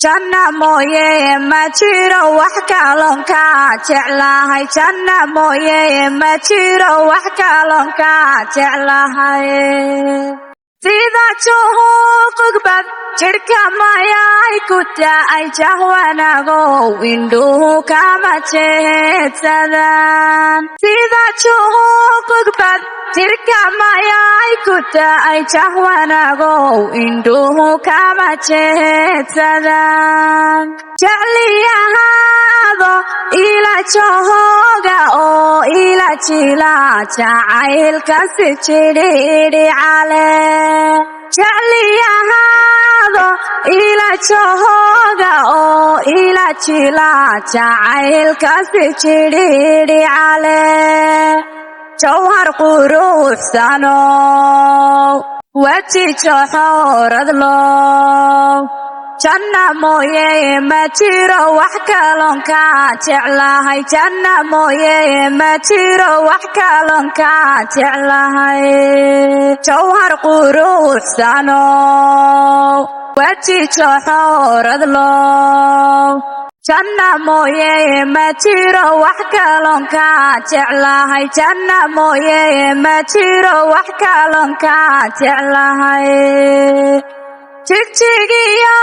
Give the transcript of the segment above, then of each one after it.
janna mooye ma jiro wax kaloon ka jeclahay janna mooye ma jiro wax kaloon ka jeclahay sida juuqbad jirka mayay ku taay jahwanago indhuhu kama jeedsadaan sida juuqbad jirka mayay ku taay jahwanago indhuhu kama jeedsadaan jecliyahaado ila jooga oo ila jila jacaylka si jidhidhicale jecliyahaado ila jooga oo ila jila jacaylka si jidhidhicale jawhar quruxsano waji joxoradlo janna mooye ma jiro wax kaloon ka jeclahay janna mooye ma jiro wax kaloon ka jeclahay jawhar quruxsano waji joxoradlo janna mooye ma jiro wax kaloon ka jeclahay janna mooye ma jiro wax kaloon ka jeclahay jigjigiyo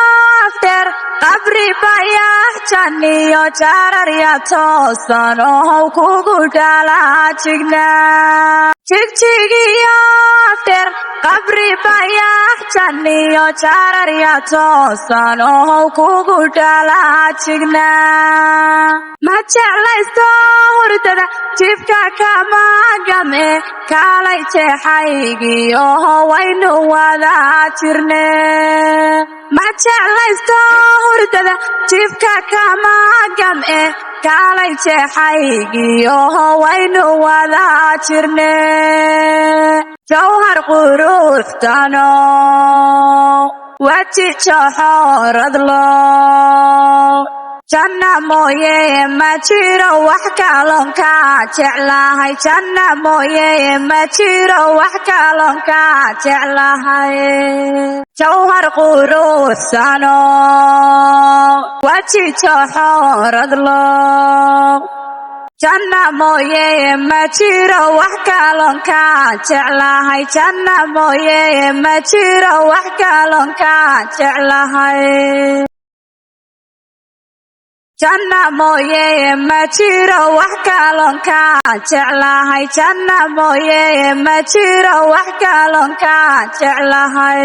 after qabri bayax janniyo jararya toosan oo kugu dhala jignaa jigjigiyo after qabri bayax janniyo jararya toosan oo kugu dhala jignaa ma jeclaysto hurdada jibka kama game kaalay jeexaygiyo waynu wada jirne ma jeclaysto hurdada jibka kama game kaalay jeexaygiyo waynu wada jirne jawhar quruxsano waji joxoradlo janna mooye ma jiro wax kaloon ka jeclahay janna mooye ma jiro wax kaloon ka jeclahay jawhar quruxsano waji joxoradlo janna mooye ma jiro wax kaloon ka jeclahay janna mooye ma jiro wax kaloon ka jeclahay janna mooye ma jiro wax kaloon ka jeclahay janna mooye ma jiro wax kaloon ka jeclahay